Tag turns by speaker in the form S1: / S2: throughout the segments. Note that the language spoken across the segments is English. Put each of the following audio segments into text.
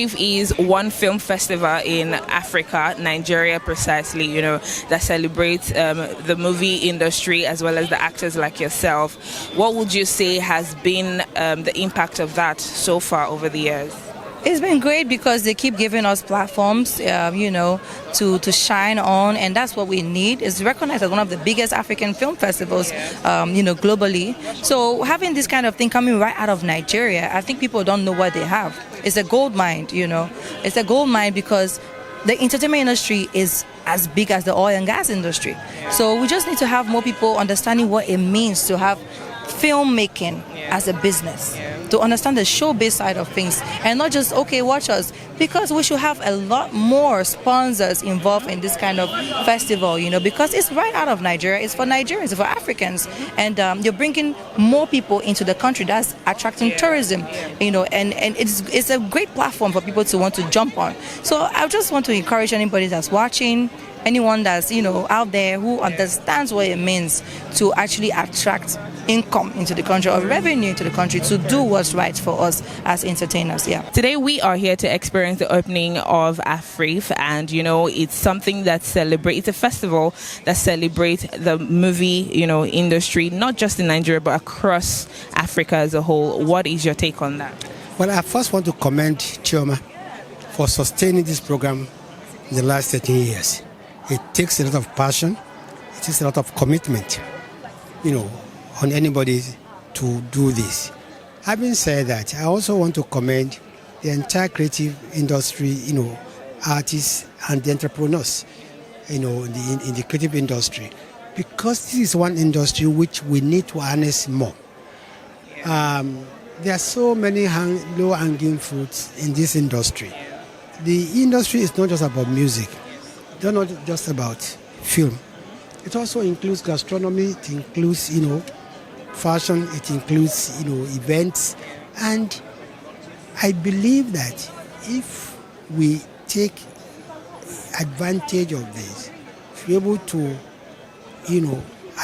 S1: AFFRIF is one film festival in Africa, Nigeria precisely, that celebrates the movie industry as well as the actors like yourself. What would you say has been the impact of that so far over the years?
S2: It's been great because they keep giving us platforms, to shine on, and that's what we need. It's recognized as one of the biggest African film festivals, globally. So having this kind of thing coming right out of Nigeria, I think people don't know what they have. It's a gold mine, It's a gold mine because the entertainment industry is as big as the oil and gas industry. So we just need to have more people understanding what it means to have filmmaking as a business, to understand the showbiz side of things, and not just, okay, watch us, because we should have a lot more sponsors involved in this kind of festival, because it's right out of Nigeria, it's for Nigerians, it's for Africans, and you're bringing more people into the country. That's attracting tourism, and it's a great platform for people to want to jump on. So I just want to encourage anybody that's watching, anyone that's out there who understands what it means to actually attract income into the country or revenue into the country, to do what's right for us as entertainers.
S1: Today we are here to experience the opening of AFFRIF, and it's something that celebrates, it's a festival that celebrates the movie industry, not just in Nigeria but across Africa as a whole. What is your take on that?
S3: Well, I first want to commend Chioma for sustaining this program in the last 13 years. It takes a lot of passion, it takes a lot of commitment, on anybody to do this. Having said that, I also want to commend the entire creative industry, artists and the entrepreneurs, in the creative industry, because this is one industry which we need to harness more. There are so many low-hanging fruits in this industry. The industry is not just about music. It's not just about film. It also includes gastronomy, it includes, fashion, it includes, events. And I believe that if we take advantage of this, we're able to,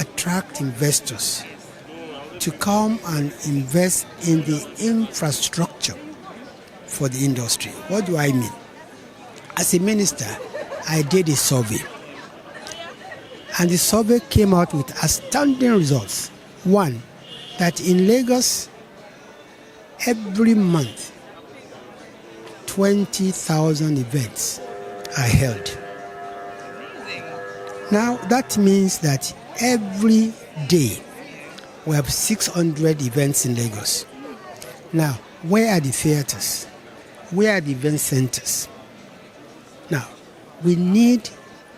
S3: attract investors to come and invest in the infrastructure for the industry. What do I mean? As a minister, I did a survey. And the survey came out with astounding results. One, that in Lagos, every month, 20,000 events are held. Now, that means that every day we have 600 events in Lagos. Now, where are the theaters? Where are the event centers? Now, we need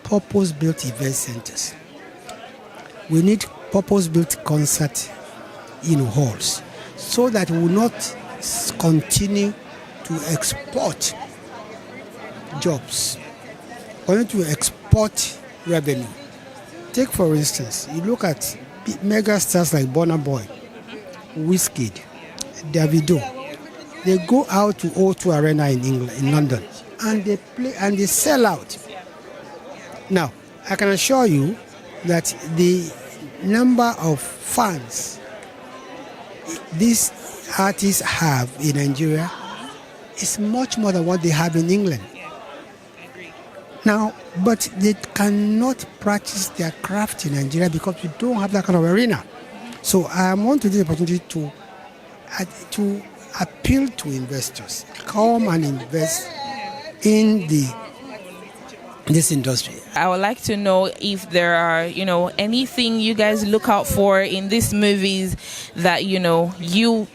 S3: purpose-built event centers. We need purpose-built concert halls, so that we will not continue to export jobs, continue to export revenue. Take, for instance, you look at mega stars like Burna Boy, Wizkid, Davido. They go out to O2 Arena in England, in London, and they play and they sell out. Now, I can assure you that the number of fans these artists have in Nigeria is much more than what they have in England. Now, but they cannot practice their craft in Nigeria because we don't have that kind of arena. So I want to take the opportunity to appeal to investors. Come and invest in this industry.
S1: I would like to know if there are, anything you guys look out for in these movies that, you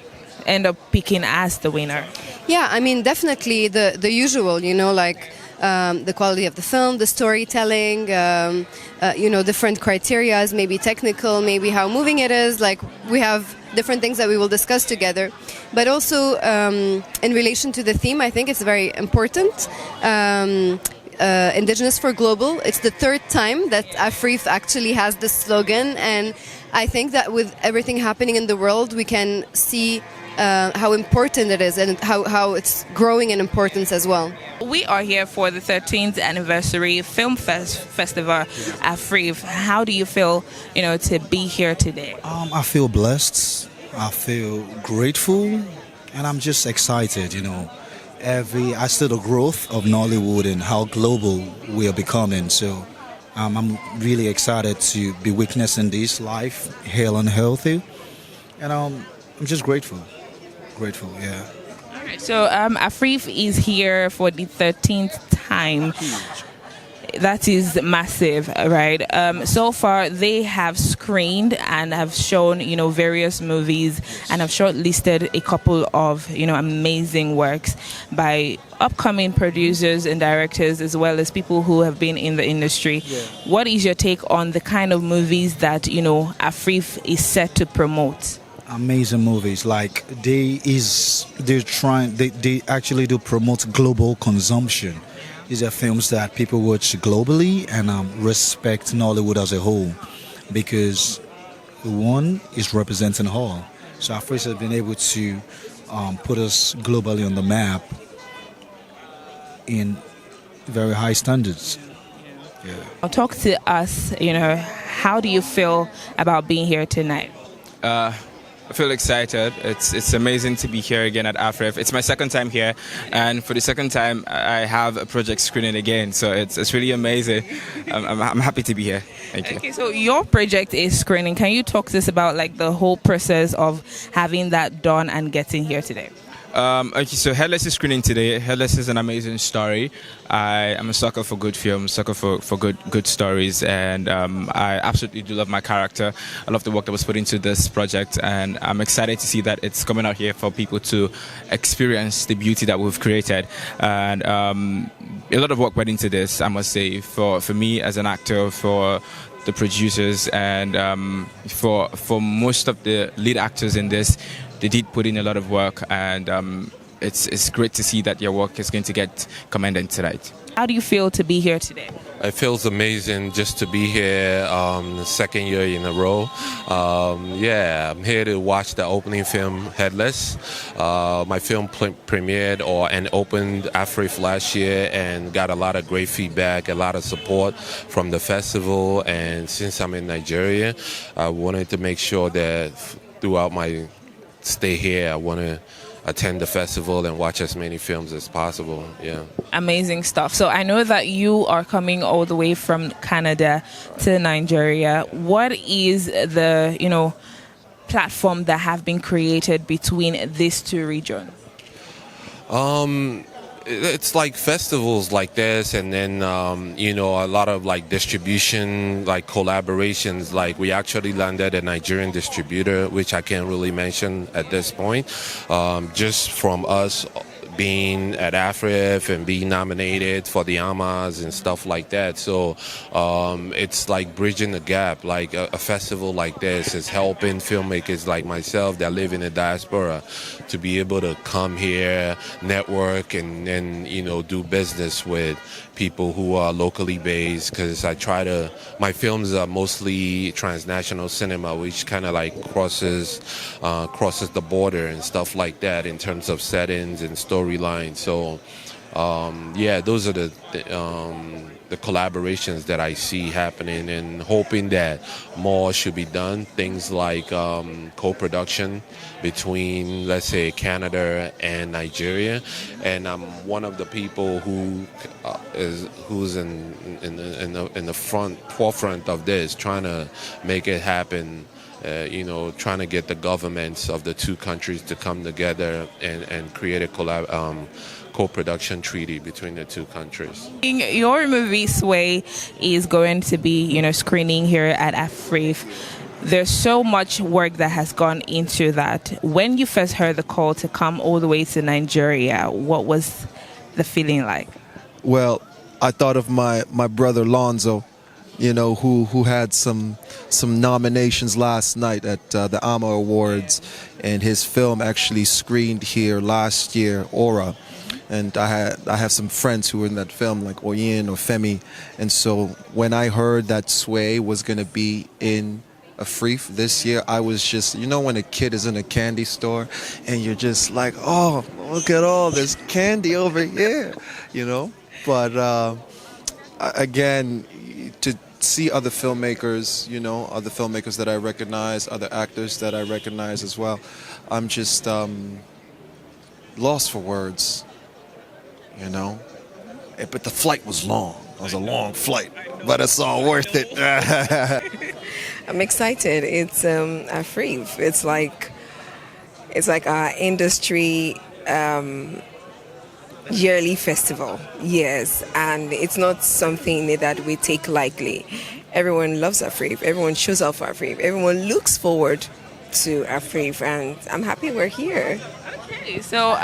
S1: end up picking as the winner.
S4: Yeah, I mean, definitely the usual, the quality of the film, the storytelling, different criterias, maybe technical, maybe how moving it is. Like, we have different things that we will discuss together. But also, in relation to the theme, I think it's very important. Indigenous for Global. It's the third time that AFFRIF actually has this slogan, and I think that with everything happening in the world, we can see how important it is and how it's growing in importance as well.
S1: We are here for the 13th anniversary film festival, AFFRIF. How do you feel, to be here today?
S5: I feel blessed. I feel grateful, and I'm just excited. I see the growth of Nollywood and how global we are becoming. So I'm really excited to be witnessing this life, hale and healthy, and I'm just grateful, yeah.
S1: All right. So AFFRIF is here for the 13th time. That is massive, right? So far, they have screened and have shown, various movies and have shortlisted a couple of, amazing works by upcoming producers and directors, as well as people who have been in the industry. Yeah. What is your take on the kind of movies that, AFFRIF is set to promote?
S5: Amazing movies. Like they actually do promote global consumption. These are films that people watch globally and respect Nollywood as a whole, because one is representing all. So AFFRIF has been able to put us globally on the map in very high standards. Yeah.
S1: Talk to us, how do you feel about being here tonight?
S6: I feel excited. It's amazing to be here again at AFFRIF. It's my second time here, and for the second time, I have a project screening again. So it's really amazing. I'm happy to be here. Thank you.
S1: Okay, so your project is screening. Can you talk to us about the whole process of having that done and getting here today?
S6: Okay, so Headless is screening today. Headless is an amazing story. I am a sucker for good films, sucker for good stories, and I absolutely do love my character. I love the work that was put into this project, and I'm excited to see that it's coming out here for people to experience the beauty that we've created. And a lot of work went into this, I must say, for me as an actor, for the producers, and for most of the lead actors in this. They did put in a lot of work, and it's great to see that your work is going to get commended tonight.
S1: How do you feel to be here today?
S7: It feels amazing just to be here, the second year in a row. I'm here to watch the opening film, Headless. My film premiered and opened AFFRIF last year and got a lot of great feedback, a lot of support from the festival. And since I'm in Nigeria, I wanted to make sure that throughout my stay here, I want to attend the festival and watch as many films as possible. Yeah.
S1: Amazing stuff. So I know that you are coming all the way from Canada to Nigeria. What is the, platform that have been created between these two regions?
S7: It's like festivals like this, and then a lot of distribution, collaborations. We actually landed a Nigerian distributor, which I can't really mention at this point, just from us being at AFFRIF and being nominated for the AMAs and stuff like that. So it's like bridging the gap. A festival like this is helping filmmakers like myself that live in the diaspora to be able to come here, network, and do business with people who are locally based, because my films are mostly transnational cinema, which kind of crosses the border and stuff like that in terms of settings and storylines. So those are the collaborations that I see happening, and hoping that more should be done. Things like co-production between, let's say, Canada and Nigeria. And I'm one of the people who's in the forefront of this, trying to make it happen. Trying to get the governments of the two countries to come together and create a co-production treaty between the two countries.
S1: Your movie Sway is going to be, screening here at AFFRIF. There's so much work that has gone into that. When you first heard the call to come all the way to Nigeria, what was the feeling like?
S8: Well, I thought of my brother Lonzo, who had some nominations last night at the AMA Awards, and his film actually screened here last year, Aura. And I have some friends who were in that film, like Oyin or Femi. And so when I heard that Sway was going to be in AFFRIF this year, I was just, when a kid is in a candy store and you're just like, oh, look at all this candy over here, But again, to see other filmmakers, other filmmakers that I recognize, other actors that I recognize as well, I'm just lost for words.
S9: you know. But the flight was long. It was a long flight, but it's all worth it.
S10: I'm excited. It's AFFRIF. It's like our industry yearly festival. Yes, and it's not something that we take lightly. Everyone loves AFFRIF. Everyone shows up for AFFRIF. Everyone looks forward to AFFRIF, and I'm happy we're here.
S1: Okay, so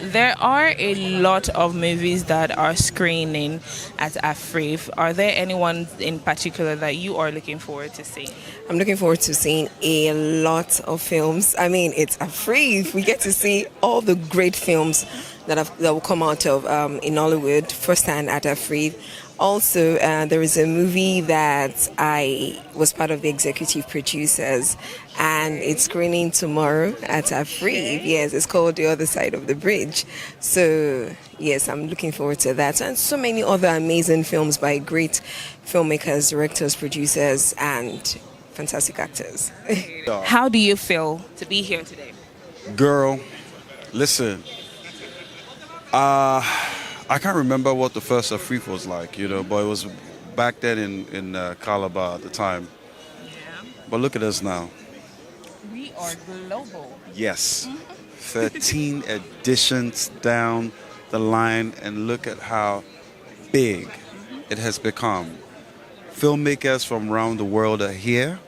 S1: there are a lot of movies that are screening at AFFRIF. Are there anyone in particular that you are looking forward to seeing?
S10: I'm looking forward to seeing a lot of films. I mean, it's AFFRIF. We get to see all the great films that will come out of in Hollywood firsthand at AFFRIF. Also, there is a movie that I was part of the executive producers, and it's screening tomorrow at AFFRIF. Yes, it's called The Other Side of the Bridge. So, yes, I'm looking forward to that. And so many other amazing films by great filmmakers, directors, producers, and fantastic actors.
S1: How do you feel to be here today?
S11: Girl, listen. I can't remember what the first AFFRIF was like, you know, but it was back then in Calabar at the time. But look at us now.
S1: We are global.
S11: Yes. 13 editions down the line, and look at how big it has become. Filmmakers from around the world are here.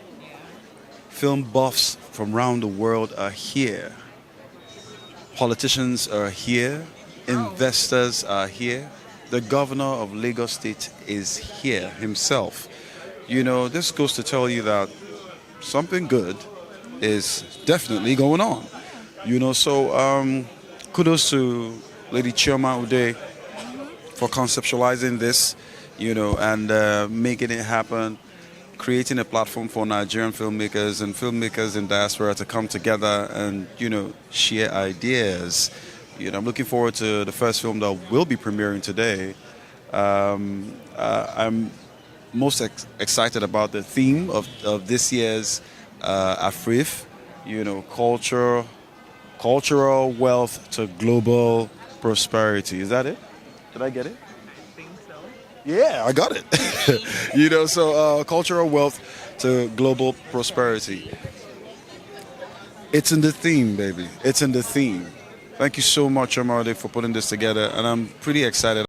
S11: Film buffs from around the world are here. Politicians are here. Investors are here. The governor of Lagos State is here himself. You know, this goes to tell you that something good is definitely going on. You know, so kudos to Lady Chioma Ude for conceptualizing this, you know, and making it happen, creating a platform for Nigerian filmmakers and filmmakers in diaspora to come together and, you know, share ideas. You know, I'm looking forward to the first film that will be premiering today. I'm most excited about the theme of this year's AFFRIF. You know, cultural wealth to global prosperity. Is that it? Did I get it?
S1: I think so.
S11: Yeah, I got it. You know, so cultural wealth to global prosperity. It's in the theme, baby. It's in the theme. Thank you so much, Omar, for putting this together, and I'm pretty excited.